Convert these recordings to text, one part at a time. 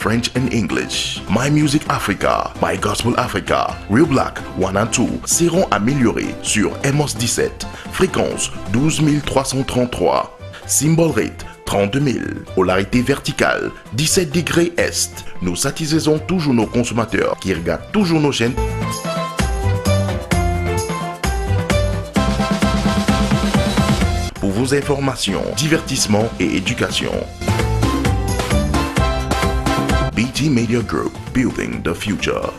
French and English. My Music Africa, My Gospel Africa, Real Black 1 and 2 seront améliorés sur MOS 17, fréquence 12333, symbol rate 32 000, polarité verticale 17 degrés Est. Nous satisfaisons toujours nos consommateurs qui regardent toujours nos chaînes. Pour vos informations, divertissement et éducation. BT Media Group, building the future.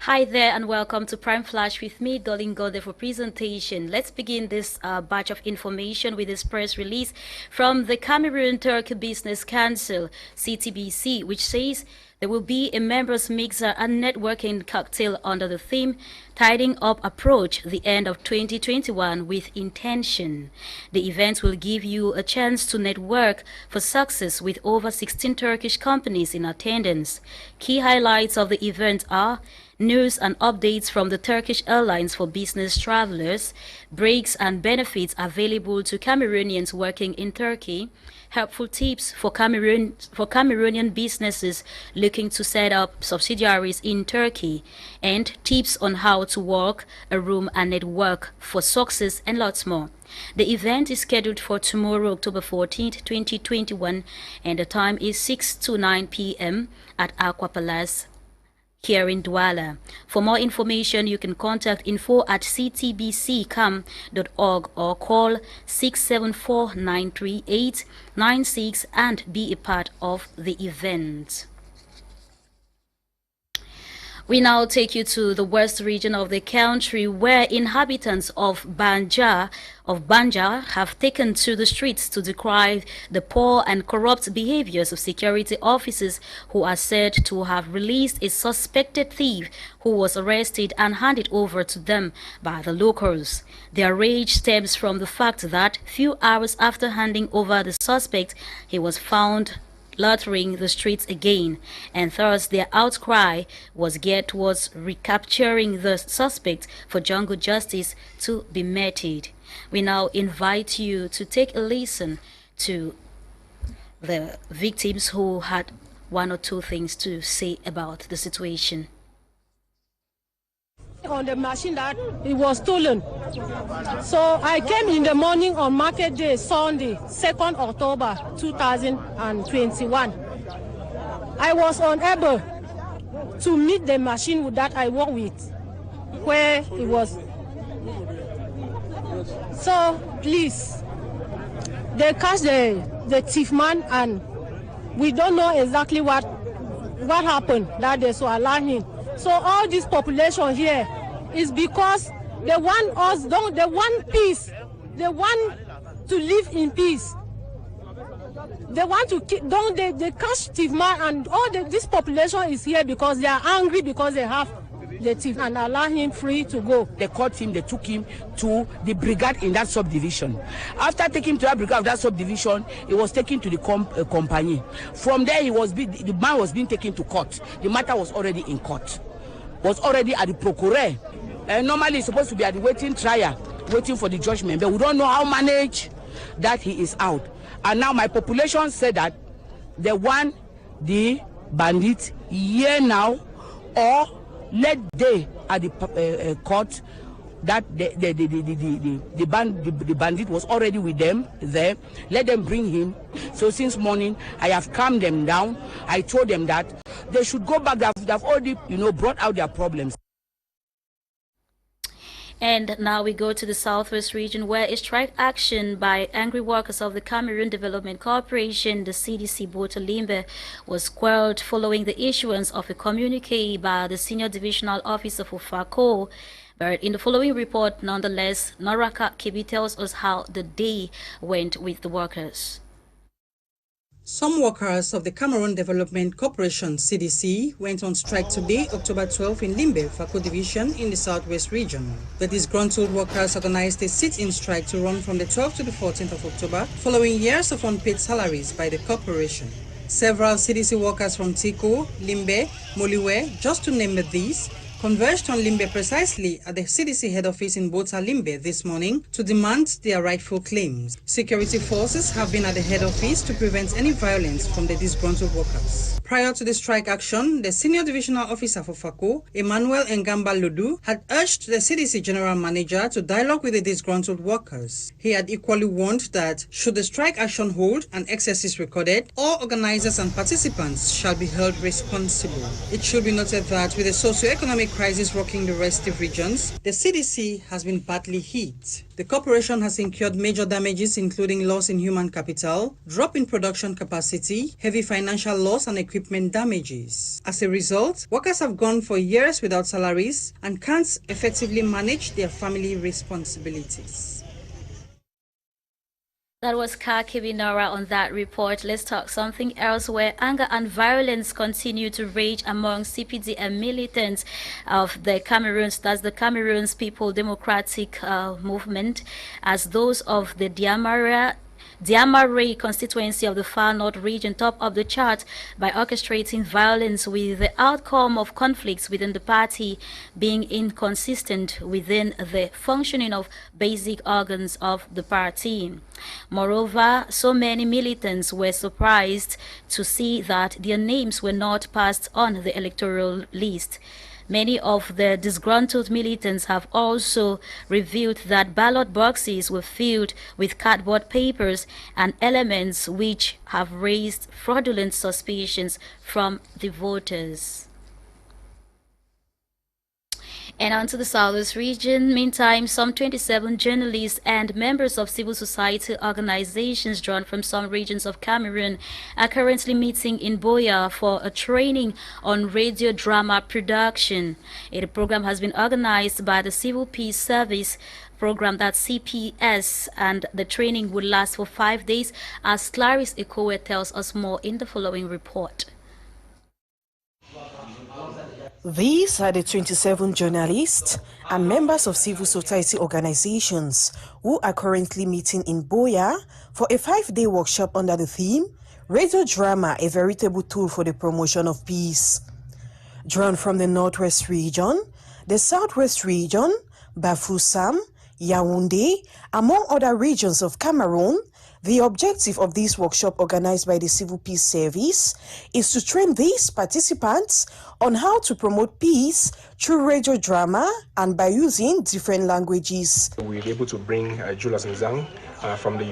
Hi there and welcome to Prime Flash with me, Dolly Ngonde, for presentation. Let's begin this batch of information with this press release from the Cameroon-Turkey Business Council, CTBC, which says there will be a members mixer and networking cocktail under the theme Tidying Up Approach the end of 2021 with intention. The event will give you a chance to network for success with over 16 Turkish companies in attendance. Key highlights of the event are news and updates from the Turkish Airlines for business travelers, breaks and benefits available to Cameroonians working in Turkey, helpful tips for Cameroonian businesses looking to set up subsidiaries in Turkey, and tips on how to work a room and network for success, and lots more. The event is scheduled for tomorrow, October 14th, 2021, and the time is 6 to 9 p.m. at Aqua Palace here in Douala. For more information, you can contact info@ctbccam.org or call 674-938-96 and be a part of the event. We now take you to the west region of the country, where inhabitants of Banja have taken to the streets to decry the poor and corrupt behaviors of security officers who are said to have released a suspected thief who was arrested and handed over to them by the locals. Their rage stems from the fact that few hours after handing over the suspect, he was found littering the streets again, and thus their outcry was geared towards recapturing the suspect for jungle justice to be meted. We now invite you to take a listen to the victims who had one or two things to say about the situation. On the machine that it was stolen. So I came in the morning on market day, Sunday, 2nd October 2021. I was unable to meet the machine that I work with, where it was. So please, they catch the thief man, and we don't know exactly what happened that day, so allow him. So all this population here is because they want us, they want peace. They want to live in peace. They want to keep, they catch thief man, and all this population is here because they are angry because they have the thief, and allow him free to go. They caught him, they took him to the brigade in that subdivision. After taking him to that brigade of that subdivision, he was taken to the company. From there, the man was being taken to court. The matter was already in court, was already at the procureur. Normally, he's supposed to be at the waiting trial, waiting for the judgment, but we don't know how manage that he is out. And now my population said that they want the bandit here now, or let they at the court that the bandit was already with them there. Let them bring him. So since morning, I have calmed them down. I told them that they should go back. They've already, brought out their problems. And now we go to the southwest region, where a strike action by angry workers of the Cameroon Development Corporation, the CDC Botolimbe, was quelled following the issuance of a communique by the senior divisional officer for FACO. But in the following report, nonetheless, Noraka Kibi tells us how the day went with the workers. Some workers of the Cameroon Development Corporation (CDC) went on strike today, October 12, in Limbe, Fako Division in the Southwest region. The disgruntled workers organized a sit-in strike to run from the 12th to the 14th of October, following years of unpaid salaries by the corporation. Several CDC workers from Tiko, Limbe, Moliwe, just to name these, converged on Limbe precisely at the CDC head office in Bota Limbe this morning to demand their rightful claims. Security forces have been at the head office to prevent any violence from the disgruntled workers. Prior to the strike action, the senior divisional officer for FACO, Emmanuel Ngamba Lodu, had urged the CDC general manager to dialogue with the disgruntled workers. He had equally warned that should the strike action hold and excesses recorded, all organizers and participants shall be held responsible. It should be noted that with the socio-economic crisis rocking the restive regions, the CDC has been badly hit. The corporation has incurred major damages including loss in human capital, drop in production capacity, heavy financial loss and equipment damages. As a result, workers have gone for years without salaries and can't effectively manage their family responsibilities. That was Kaki Binora on that report. Let's talk something else where anger and violence continue to rage among CPD and militants of the Cameroons, that's the Cameroon's People Democratic Movement, as those of the Diamare constituency of the Far North region top of the chart by orchestrating violence, with the outcome of conflicts within the party being inconsistent within the functioning of basic organs of the party. Moreover, so many militants were surprised to see that their names were not passed on the electoral list. Many of the disgruntled militants have also revealed that ballot boxes were filled with cardboard papers and elements which have raised fraudulent suspicions from the voters. And on to the Southwest region. Meantime, some 27 journalists and members of civil society organizations drawn from some regions of Cameroon are currently meeting in Boya for a training on radio drama production. The program has been organized by the Civil Peace Service program, that's CPS, and the training will last for 5 days, as Clarice Ekowe tells us more in the following report. These are the 27 journalists and members of civil society organizations who are currently meeting in Boya for a 5-day workshop under the theme, Radio Drama, a Veritable Tool for the Promotion of Peace. Drawn from the Northwest region, the Southwest region, Bafoussam, Yaoundé, among other regions of Cameroon, the objective of this workshop organized by the Civil Peace Service is to train these participants on how to promote peace through radio drama and by using different languages. We were able to bring Julius Nzang from the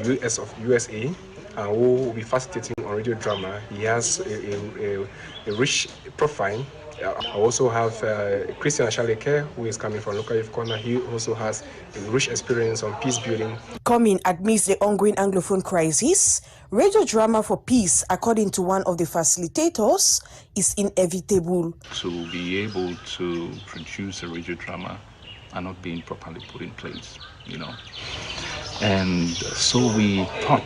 USA, who will be facilitating on radio drama. He has a rich profile. I also have Christian Ashaleke, who is coming from Local Youth Corner. He also has a rich experience on peace building. Coming amidst the ongoing Anglophone crisis, radio drama for peace, according to one of the facilitators, is inevitable. To be able to produce a radio drama are not being properly put in place, And so we thought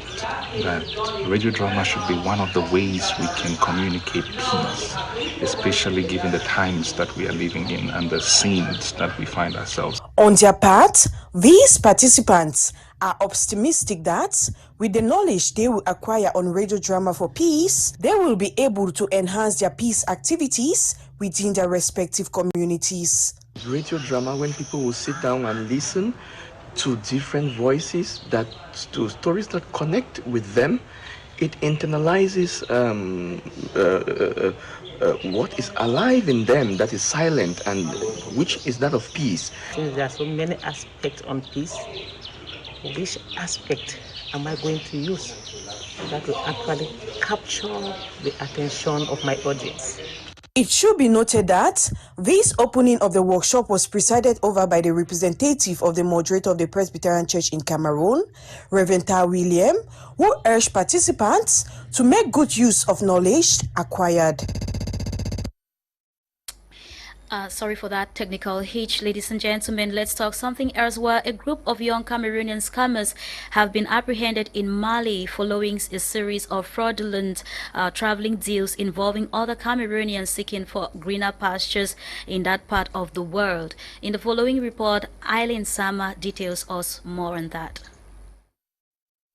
that radio drama should be one of the ways we can communicate peace, especially given the times that we are living in and the scenes that we find ourselves. On their part, these participants are optimistic that with the knowledge they will acquire on radio drama for peace, they will be able to enhance their peace activities within their respective communities. Radio drama, when people will sit down and listen to different voices, to stories that connect with them, it internalizes what is alive in them that is silent, and which is that of peace. Since there are so many aspects on peace, which aspect am I going to use that will actually capture the attention of my audience? It should be noted that this opening of the workshop was presided over by the representative of the moderator of the Presbyterian Church in Cameroon, Reverend William, who urged participants to make good use of knowledge acquired. Sorry for that technical hitch, ladies and gentlemen. Let's talk something else where a group of young Cameroonian scammers have been apprehended in Mali following a series of fraudulent traveling deals involving other Cameroonians seeking for greener pastures in that part of the world. In the following report, Eileen Sama details us more on that.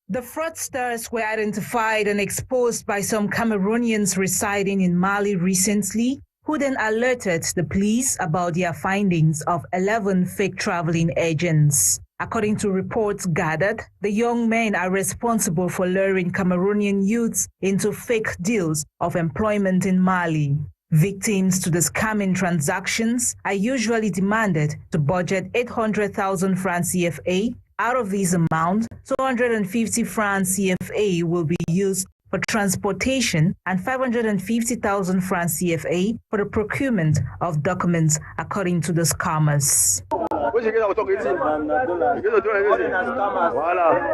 The fraudsters were identified and exposed by some Cameroonians residing in Mali recently, who then alerted the police about their findings of 11 fake traveling agents. According to reports gathered, the young men are responsible for luring Cameroonian youths into fake deals of employment in Mali. Victims to the scamming transactions are usually demanded to budget 800,000 francs CFA. Out of this amount, 250 francs CFA will be used for transportation and 550,000 francs CFA for the procurement of documents, according to the scammers.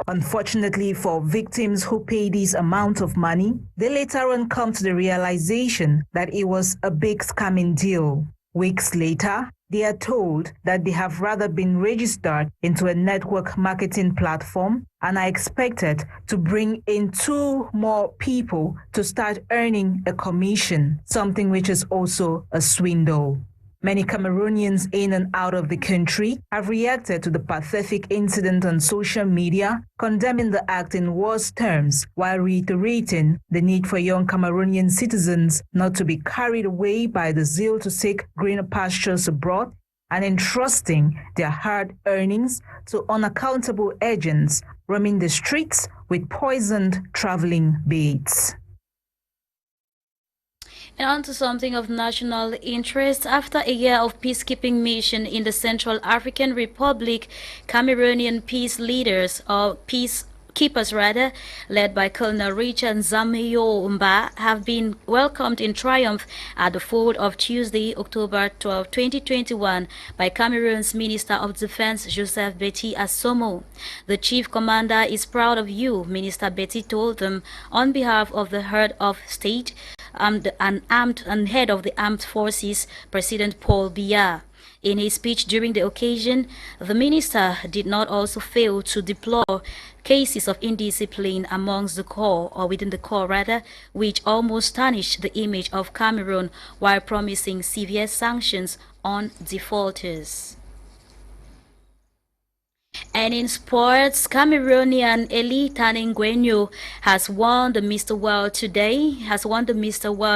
Unfortunately for victims who pay this amount of money, they later on come to the realization that it was a big scamming deal. Weeks later, they are told that they have rather been registered into a network marketing platform and are expected to bring in 2 more people to start earning a commission, something which is also a swindle. Many Cameroonians in and out of the country have reacted to the pathetic incident on social media, condemning the act in worst terms, while reiterating the need for young Cameroonian citizens not to be carried away by the zeal to seek greener pastures abroad and entrusting their hard earnings to unaccountable agents roaming the streets with poisoned traveling baits. And on to something of national interest. After a year of peacekeeping mission in the Central African Republic, Cameroonian peace leaders, or peacekeepers rather, led by Colonel Richard Zameyo-Mba, have been welcomed in triumph at the fort of Tuesday, October 12, 2021, by Cameroon's Minister of Defense, Joseph Betty Assomo. The chief commander is proud of you, Minister Betty told them on behalf of the head of state, and head of the armed forces, President Paul Biya. In his speech during the occasion, the minister did not also fail to deplore cases of indiscipline amongst the corps, or within the corps rather, which almost tarnished the image of Cameroon, while promising severe sanctions on defaulters. And in sports, Cameroonian Eli Ngonde has won the Mr. World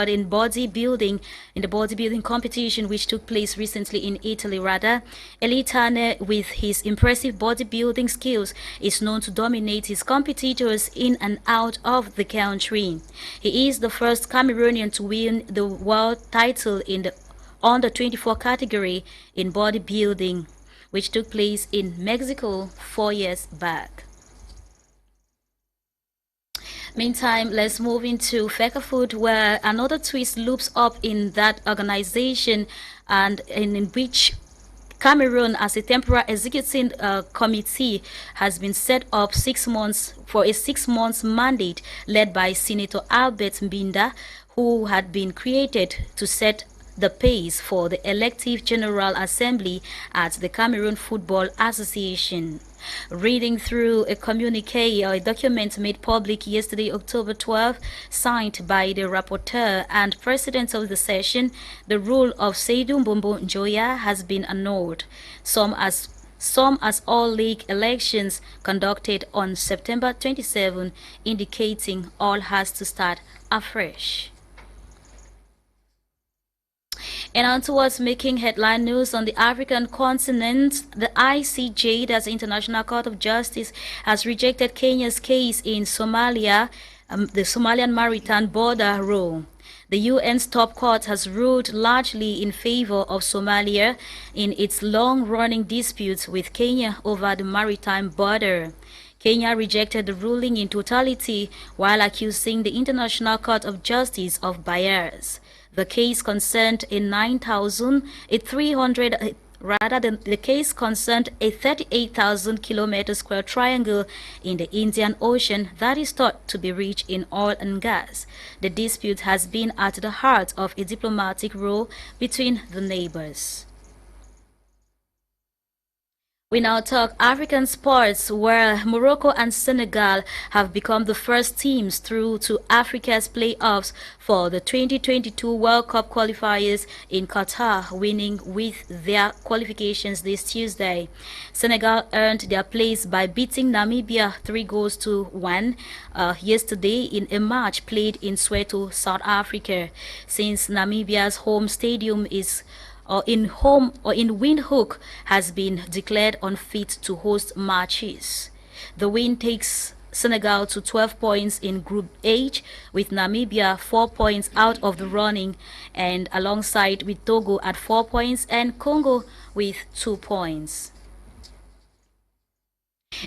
in bodybuilding, in the bodybuilding competition which took place recently in Italy rather. Eli Tane, with his impressive bodybuilding skills, is known to dominate his competitors in and out of the country. He is the first Cameroonian to win the world title in the under 24 category in bodybuilding, which took place in Mexico 4 years back. Meantime, let's move into Fecafood, where another twist loops up in that organization, and in which Cameroon, as a temporary executing committee, has been set up 6 months for a 6-month mandate led by Senator Albert Mbinda, who had been created to set the pace for the elective General Assembly at the Cameroon Football Association. Reading through a communique or a document made public yesterday, October 12, signed by the rapporteur and president of the session, the rule of Seydou Mbombo Njoya has been annulled, some as all league elections conducted on September 27, indicating all has to start afresh. And on towards making headline news on the African continent, the ICJ, that's the International Court of Justice, has rejected Kenya's case in Somalia, the Somalian Maritime Border Rule. The UN's top court has ruled largely in favor of Somalia in its long-running disputes with Kenya over the maritime border. Kenya rejected the ruling in totality while accusing the International Court of Justice of bias. The case concerned a 300 Rather, the case concerned a 38,000 kilometer square triangle in the Indian Ocean that is thought to be rich in oil and gas. The dispute has been at the heart of a diplomatic row between the neighbors. We now talk African sports, where Morocco and Senegal have become the first teams through to Africa's playoffs for the 2022 World Cup qualifiers in Qatar, winning with their qualifications this Tuesday. Senegal earned their place by beating Namibia 3-1 yesterday in a match played in Soweto, South Africa. Since Namibia's home stadium is in Windhoek has been declared unfit to host matches. The win takes Senegal to 12 points in Group H, with Namibia 4 points out of the running, and alongside with Togo at 4 points and Congo with 2 points.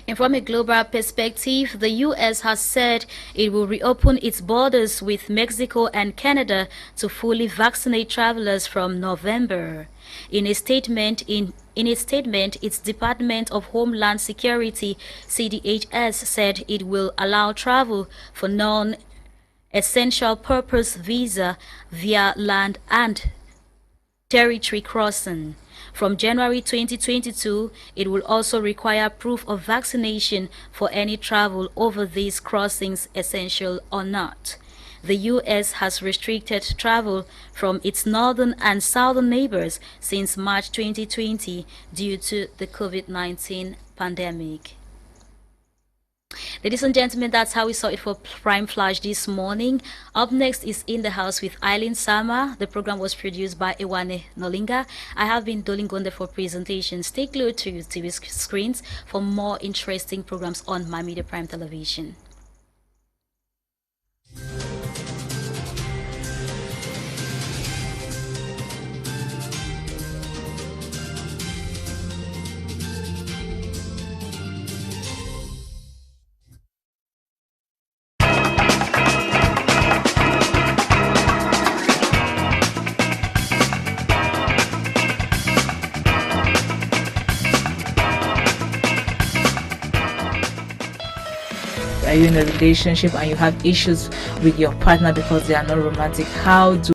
And from a global perspective, the U.S. has said it will reopen its borders with Mexico and Canada to fully vaccinate travelers from November. In a statement, its Department of Homeland Security, CDHS, said it will allow travel for non-essential purpose visa via land and territory crossing. From January 2022, it will also require proof of vaccination for any travel over these crossings, essential or not. The U.S. has restricted travel from its northern and southern neighbors since March 2020 due to the COVID-19 pandemic. Ladies and gentlemen, that's how we saw it for Prime Flash this morning. Up next is In the House with Eileen Sama. The program was produced by Ewane Nolinga. I have been Dolly Ngonde for presentation. Stay glued to your TV screens for more interesting programs on My Media Prime Television. Are you in a relationship and you have issues with your partner because they are not romantic? How do